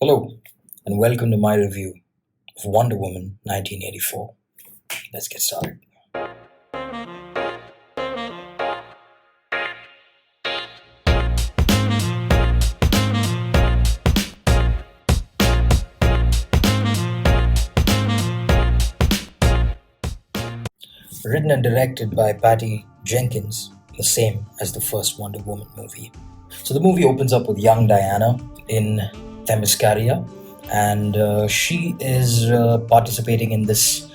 Hello, and welcome to my review of Wonder Woman 1984. Let's get started. Written and directed by Patty Jenkins, the same as the first Wonder Woman movie. So the movie opens up with young Diana in Themyscira, and she is participating in this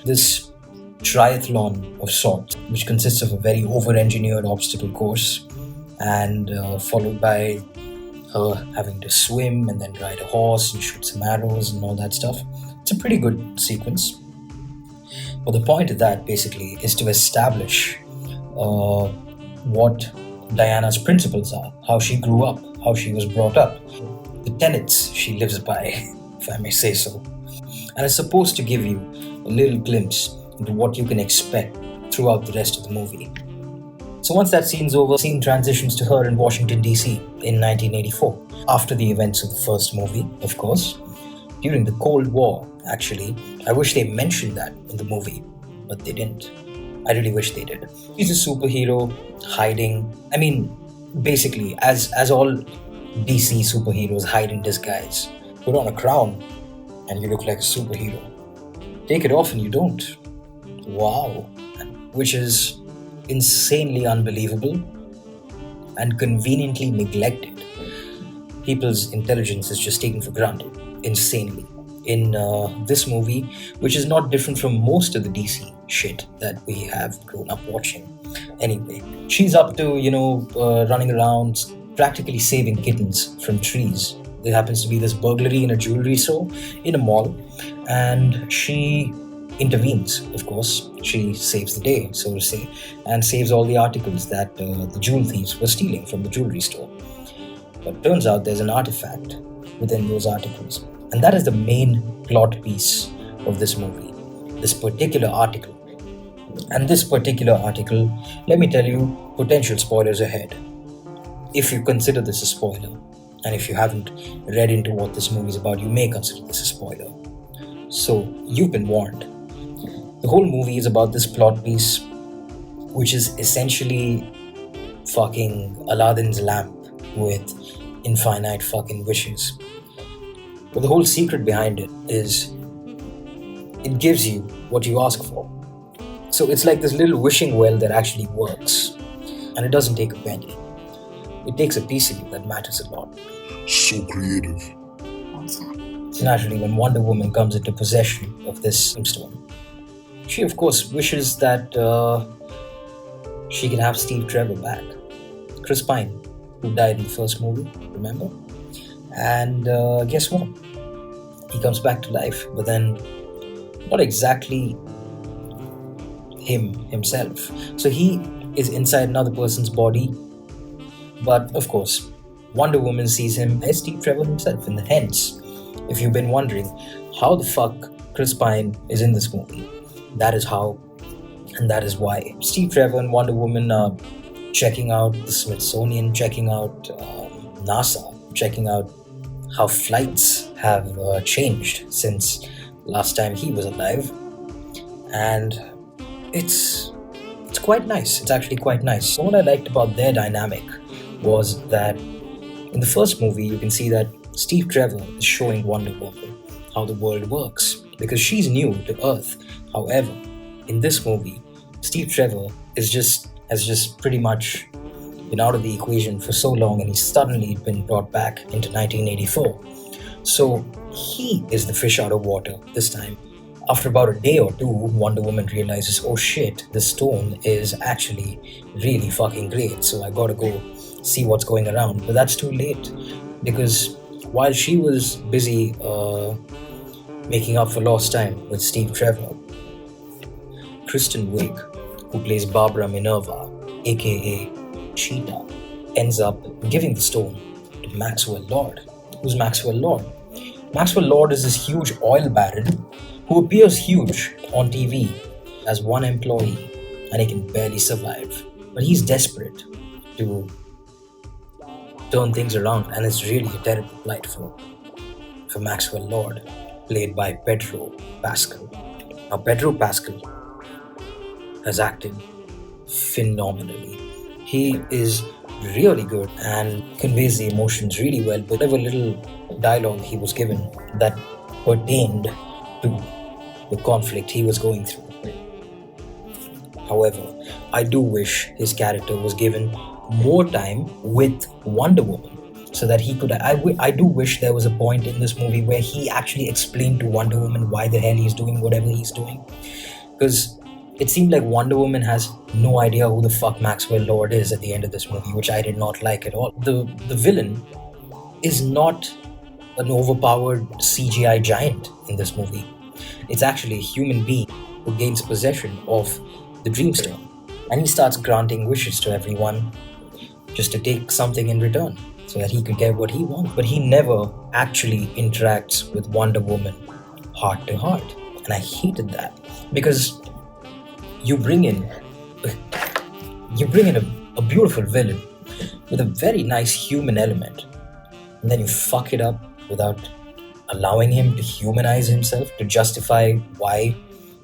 triathlon of sorts, which consists of a very over-engineered obstacle course, and followed by her having to swim and then ride a horse and shoot some arrows and all that stuff. It's a pretty good sequence. But the point of that basically is to establish what Diana's principles are, how she grew up, how she was brought up, the tenets she lives by, if I may say so. And it's supposed to give you a little glimpse into what you can expect throughout the rest of the movie. So once that scene's over, the scene transitions to her in Washington, D.C. in 1984, after the events of the first movie, of course. During the Cold War, actually. I wish they mentioned that in the movie, but they didn't. I really wish they did. He's a superhero hiding. I mean, basically, as all DC superheroes hide in disguise. Put on a crown and you look like a superhero. Take it off and you don't. Wow. Which is insanely unbelievable and conveniently neglected. People's intelligence is just taken for granted, insanely. In this movie, which is not different from most of the DC shit that we have grown up watching. Anyway, she's up to, running around, practically saving kittens from trees. There happens to be this burglary in a jewelry store in a mall, and she intervenes, of course. She saves the day, so to say, and saves all the articles that the jewel thieves were stealing from the jewelry store. But turns out there's an artifact within those articles. And that is the main plot piece of this movie, this particular article. And this particular article, let me tell you, potential spoilers ahead. If you consider this a spoiler, and if you haven't read into what this movie is about, you may consider this a spoiler. So, you've been warned. The whole movie is about this plot piece, which is essentially fucking Aladdin's lamp with infinite fucking wishes. But the whole secret behind it is it gives you what you ask for. So it's like this little wishing well that actually works. And it doesn't take a penny. It takes a piece of you that matters a lot. So creative. So naturally, when Wonder Woman comes into possession of this stone, she of course wishes that she can have Steve Trevor back. Chris Pine, who died in the first movie, remember? And guess what? He comes back to life, but then not exactly himself. So he is inside another person's body, but of course, Wonder Woman sees him as Steve Trevor himself, and hence, if you've been wondering how the fuck Chris Pine is in this movie, that is how, and that is why. Steve Trevor and Wonder Woman are checking out the Smithsonian, checking out NASA, checking out how flights have changed since last time he was alive, and it's quite nice. It's actually quite nice. So what I liked about their dynamic was that in the first movie you can see that Steve Trevor is showing Wonder Woman how the world works because she's new to Earth. However, in this movie, Steve Trevor has just pretty much been out of the equation for so long, and he's suddenly been brought back into 1984. So he is the fish out of water this time. After about a day or two, Wonder Woman realizes, oh shit, this stone is actually really fucking great, so I gotta go see what's going around. But that's too late, because while she was busy making up for lost time with Steve Trevor, Kristen Wiig, who plays Barbara Minerva, aka Cheetah, ends up giving the stone to Maxwell Lord. Who's Maxwell Lord? Maxwell Lord is this huge oil baron who appears huge on TV as one employee, and he can barely survive. But he's desperate to turn things around, and it's really a terrible plight for for Maxwell Lord, played by Pedro Pascal. Now, Pedro Pascal has acted phenomenally. He is really good and conveys the emotions really well. Whatever little dialogue he was given that pertained to the conflict he was going through. However, I do wish his character was given more time with Wonder Woman so that he could. I do wish there was a point in this movie where he actually explained to Wonder Woman why the hell he's doing whatever he's doing. Because it seemed like Wonder Woman has no idea who the fuck Maxwell Lord is at the end of this movie, which I did not like at all. The villain is not an overpowered CGI giant in this movie. It's actually a human being who gains possession of the Dreamstone, and he starts granting wishes to everyone just to take something in return so that he could get what he wants. But he never actually interacts with Wonder Woman heart to heart, and I hated that because you bring in a beautiful villain with a very nice human element, and then you fuck it up without allowing him to humanize himself, to justify why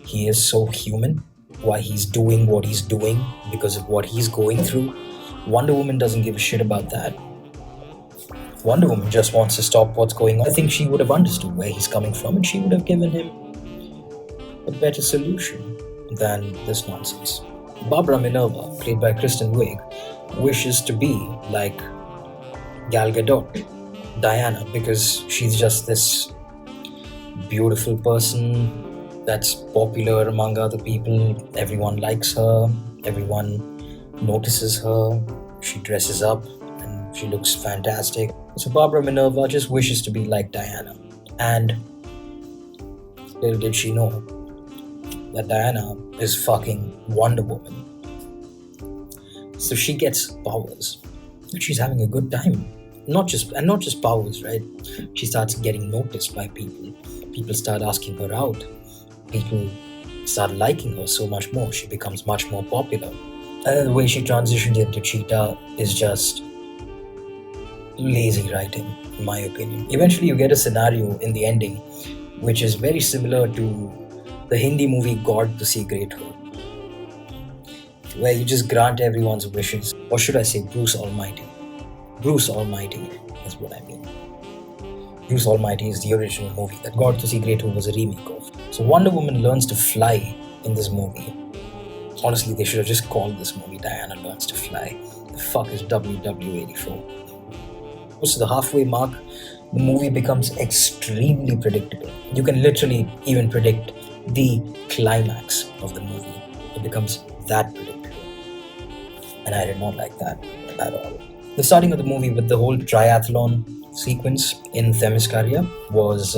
he is so human, why he's doing what he's doing because of what he's going through. Wonder Woman doesn't give a shit about that. Wonder Woman just wants to stop what's going on. I think she would have understood where he's coming from and she would have given him a better solution than this nonsense. Barbara Minerva, played by Kristen Wiig, wishes to be like Gal Gadot, Diana, because she's just this beautiful person that's popular among other people. Everyone likes her, everyone notices her, she dresses up and she looks fantastic. So Barbara Minerva just wishes to be like Diana. And little did she know that Diana is fucking Wonder Woman. So she gets powers. She's having a good time. Not just powers, right? She starts getting noticed by people. People start asking her out. People start liking her so much more. She becomes much more popular. And the way she transitions into Cheetah is just lazy writing, in my opinion. Eventually you get a scenario in the ending which is very similar to the Hindi movie God to See Great Ho, where you just grant everyone's wishes. Or should I say Bruce Almighty? Bruce Almighty is what I mean. Bruce Almighty is the original movie that God to See Great Ho was a remake of. So Wonder Woman learns to fly in this movie. Honestly, they should have just called this movie Diana Learns to Fly. The fuck is WW84? Close to the halfway mark, the movie becomes extremely predictable. You can literally even predict the climax of the movie. It becomes that predictable. And I did not like that at all. The starting of the movie with the whole triathlon sequence in Themyscira was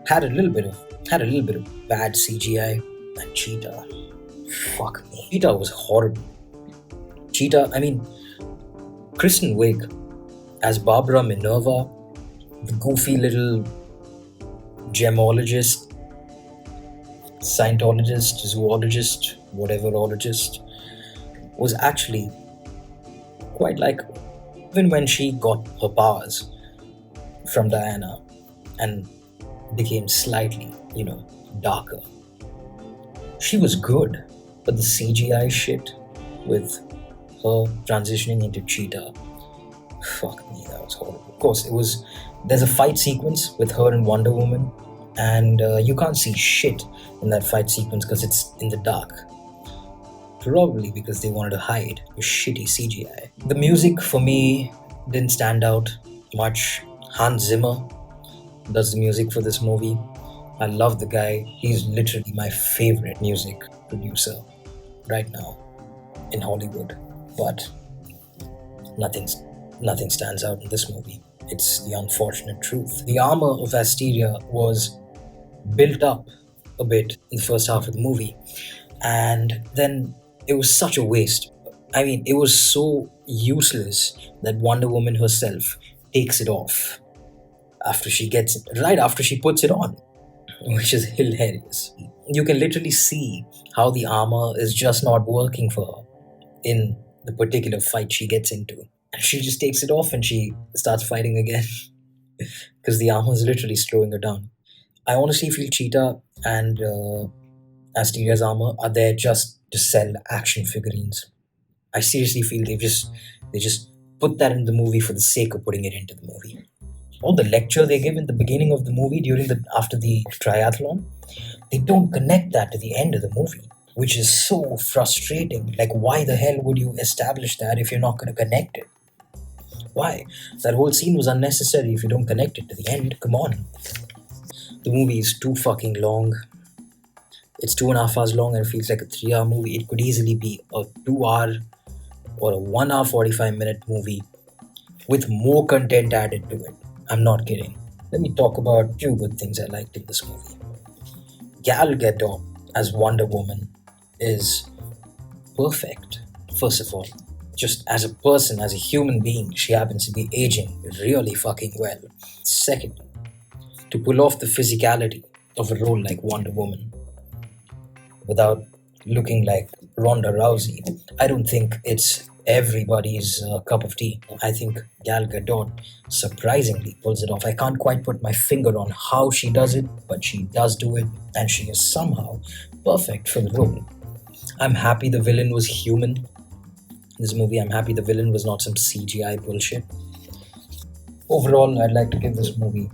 had a little bit of bad CGI. And Cheetah, fuck me, Cheetah was horrible. Kristen Wiig as Barbara Minerva, the goofy little gemologist, Scientologist, zoologist, whateverologist, was actually quite likable. Even when she got her powers from Diana and became slightly, darker, she was good. But the CGI shit with her transitioning into Cheetah, fuck me, that was horrible. Of course, there's a fight sequence with her and Wonder Woman, and you can't see shit in that fight sequence because it's in the dark. Probably because they wanted to hide the shitty CGI. The music for me didn't stand out much. Hans Zimmer does the music for this movie. I love the guy. He's literally my favorite music producer right now in Hollywood. But nothing stands out in this movie. It's the unfortunate truth. The armor of Asteria was built up a bit in the first half of the movie, and then it was such a waste. It was so useless that Wonder Woman herself takes it off right after she puts it on, which is hilarious. You can literally see how the armor is just not working for her in the particular fight she gets into. And she just takes it off and she starts fighting again. because the armor is literally slowing her down. I honestly feel Cheetah and Asteria's armor are there just to sell action figurines. I seriously feel they just put that in the movie for the sake of putting it into the movie. All the lecture they give in the beginning of the movie during the after the triathlon, they don't connect that to the end of the movie, which is so frustrating. Like, why the hell would you establish that if you're not going to connect it? Why? That whole scene was unnecessary if you don't connect it to the end. Come on. The movie is too fucking long. It's 2.5 hours long and it feels like a 3 hour movie. It could easily be a 2 hour or a 1 hour 45-minute movie with more content added to it. I'm not kidding. Let me talk about few good things I liked in this movie. Gal Gadot as Wonder Woman is perfect. First of all, just as a person, as a human being, she happens to be aging really fucking well. Second, to pull off the physicality of a role like Wonder Woman without looking like Ronda Rousey, I don't think it's everybody's cup of tea. I think Gal Gadot surprisingly pulls it off. I can't quite put my finger on how she does it, but she does do it, and she is somehow perfect for the role. I'm happy the villain was human in this movie. I'm happy the villain was not some CGI bullshit. Overall, I'd like to give this movie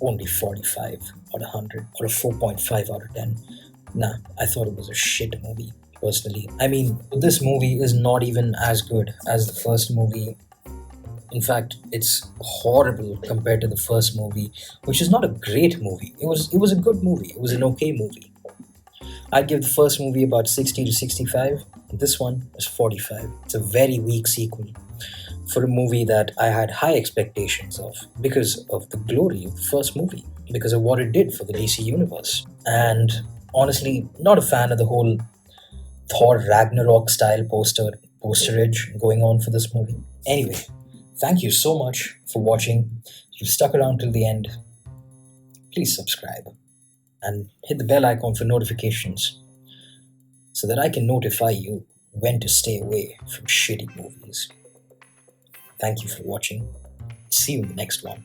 only 45 out of 100 or a 4.5 out of 10. Nah, I thought it was a shit movie, personally. I mean, this movie is not even as good as the first movie. In fact, it's horrible compared to the first movie, which is not a great movie. It was a good movie. It was an okay movie. I'd give the first movie about 60 to 65. This one is 45. It's a very weak sequel for a movie that I had high expectations of because of the glory of the first movie, because of what it did for the DC universe. And honestly, not a fan of the whole Thor Ragnarok style posterage going on for this movie. Anyway, thank you so much for watching. If you stuck around till the end, please subscribe and hit the bell icon for notifications so that I can notify you when to stay away from shitty movies. Thank you for watching. See you in the next one.